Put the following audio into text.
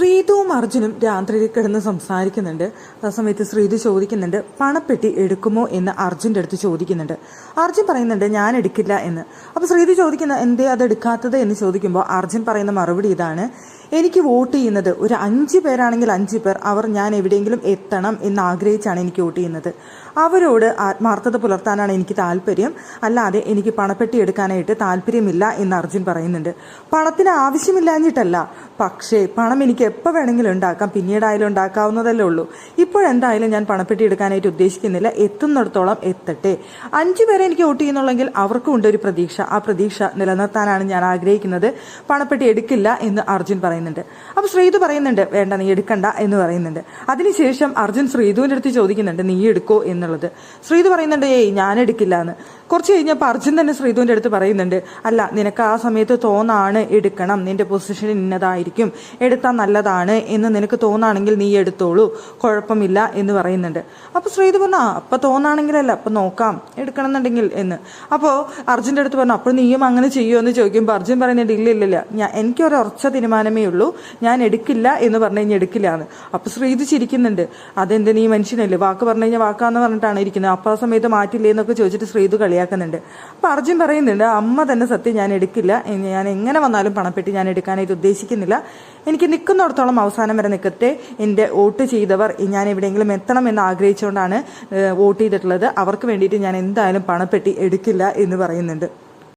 ശ്രീതുവും അർജുനും രാത്രിയിൽ കിടന്ന് സംസാരിക്കുന്നുണ്ട്. ആ സമയത്ത് ശ്രീതു ചോദിക്കുന്നുണ്ട്, പണപ്പെട്ടി എടുക്കുമോ എന്ന് അർജുൻ്റെ അടുത്ത് ചോദിക്കുന്നുണ്ട്. അർജുൻ പറയുന്നുണ്ട്, ഞാൻ എടുക്കില്ല എന്ന്. അപ്പോൾ ശ്രീതു ചോദിക്കുന്ന, എന്തേ അത് എടുക്കാത്തത് എന്ന് ചോദിക്കുമ്പോൾ അർജുൻ പറയുന്ന മറുപടി ഇതാണ്, എനിക്ക് വോട്ട് ചെയ്യുന്നത് ഒരു 5 പേരാണെങ്കിൽ 5 പേർ അവർ ഞാൻ എവിടെയെങ്കിലും എത്തണം എന്ന് ആഗ്രഹിച്ചാണ് എനിക്ക് വോട്ട് ചെയ്യുന്നത്. അവരോട് ആത്മാർത്ഥത പുലർത്താനാണ് എനിക്ക് താല്പര്യം, അല്ലാതെ എനിക്ക് പണപ്പെട്ടി എടുക്കാനായിട്ട് താല്പര്യമില്ല എന്ന് അർജുൻ പറയുന്നുണ്ട്. പണത്തിന് ആവശ്യമില്ലാഞ്ഞിട്ടല്ല, പക്ഷേ പണം എനിക്ക് എപ്പോൾ വേണമെങ്കിലും ഉണ്ടാക്കാം, പിന്നീടായാലും ഉണ്ടാക്കാവുന്നതല്ലേ ഉള്ളൂ. ഇപ്പോഴെന്തായാലും ഞാൻ പണപ്പെട്ടി എടുക്കാനായിട്ട് ഉദ്ദേശിക്കുന്നില്ല, എത്തുന്നിടത്തോളം എത്തട്ടെ. 5 പേരെ എനിക്ക് വോട്ട് ചെയ്യുന്നുള്ളെങ്കിൽ അവർക്കും ഉണ്ട് ഒരു പ്രതീക്ഷ, ആ പ്രതീക്ഷ നിലനിർത്താനാണ് ഞാൻ ആഗ്രഹിക്കുന്നത്. പണപ്പെട്ടി എടുക്കില്ല എന്ന് അർജുൻ പറയുന്നുണ്ട്. അപ്പൊ ശ്രീതു പറയുന്നുണ്ട്, വേണ്ട നീ എടുക്കണ്ട എന്ന് പറയുന്നുണ്ട്. അതിനുശേഷം അർജുൻ ശ്രീതുവിന്റെ അടുത്ത് ചോദിക്കുന്നുണ്ട്, നീ എടുക്കോ എന്നുള്ളത്. ശ്രീതു പറയുന്നുണ്ട്, ഞാൻ എടുക്കില്ല എന്ന്. കുറച്ച് കഴിഞ്ഞപ്പോൾ അർജുൻ തന്നെ ശ്രീതുവിന്റെ അടുത്ത് പറയുന്നുണ്ട്, അല്ല നിനക്ക് ആ സമയത്ത് തോന്നാണ് എടുക്കണം, നിന്റെ പൊസിഷൻ ഇന്നതായിരിക്കും, എടുത്താൽ നല്ലതാണ് എന്ന് നിനക്ക് തോന്നാണെങ്കിൽ നീ എടുത്തോളൂ, കുഴപ്പമില്ല എന്ന് പറയുന്നുണ്ട്. അപ്പൊ ശ്രീതു പറഞ്ഞു, അപ്പൊ തോന്നാണെങ്കിലല്ല, അപ്പൊ നോക്കാം എടുക്കണം എന്നുണ്ടെങ്കിൽ എന്ന്. അപ്പോൾ അർജുൻ്റെ അടുത്ത് പറഞ്ഞു, അപ്പോൾ നീയും അങ്ങനെ ചെയ്യുമോ എന്ന് ചോദിക്കുമ്പോൾ അർജുൻ പറയുന്നുണ്ട്, ഇല്ല എനിക്കൊരു ഉറച്ച തീരുമാനമേ ഉള്ളൂ, ഞാൻ എടുക്കില്ല എന്ന് പറഞ്ഞു കഴിഞ്ഞാൽ എടുക്കില്ല എന്ന്. അപ്പൊ ശ്രീതു ചിരിക്കുന്നുണ്ട്, അതെന്ത് നീ മനുഷ്യനല്ലേ, വാക്ക് പറഞ്ഞു കഴിഞ്ഞാൽ വാക്കാന്ന് പറഞ്ഞിട്ടാണ് ഇരിക്കുന്നത്, അപ്പൊ ആ സമയത്ത് മാറ്റില്ലേ എന്നൊക്കെ ചോദിച്ചിട്ട് ശ്രീതു കളിയാക്കുന്നുണ്ട്. അപ്പൊ അർജുൻ പറയുന്നുണ്ട്, അമ്മ തന്നെ സത്യം, ഞാൻ എടുക്കില്ല, ഞാൻ എങ്ങനെ വന്നാലും പണപ്പെട്ടി ഞാൻ എടുക്കാനായിട്ട് ഉദ്ദേശിക്കുന്നില്ല, എനിക്ക് നിൽക്കുന്നിടത്തോളം അവസാനം വരെ നിൽക്കട്ടെ, എൻ്റെ വോട്ട് ചെയ്തവർ ഞാൻ എവിടെയെങ്കിലും എത്തണം എന്ന് ആഗ്രഹിച്ചുകൊണ്ടാണ് വോട്ട് ചെയ്തിട്ടുള്ളത്, അവർക്ക് വേണ്ടിയിട്ട് ഞാൻ എന്തായാലും പണപ്പെട്ടി എടുക്കില്ല എന്ന് പറയുന്നുണ്ട്.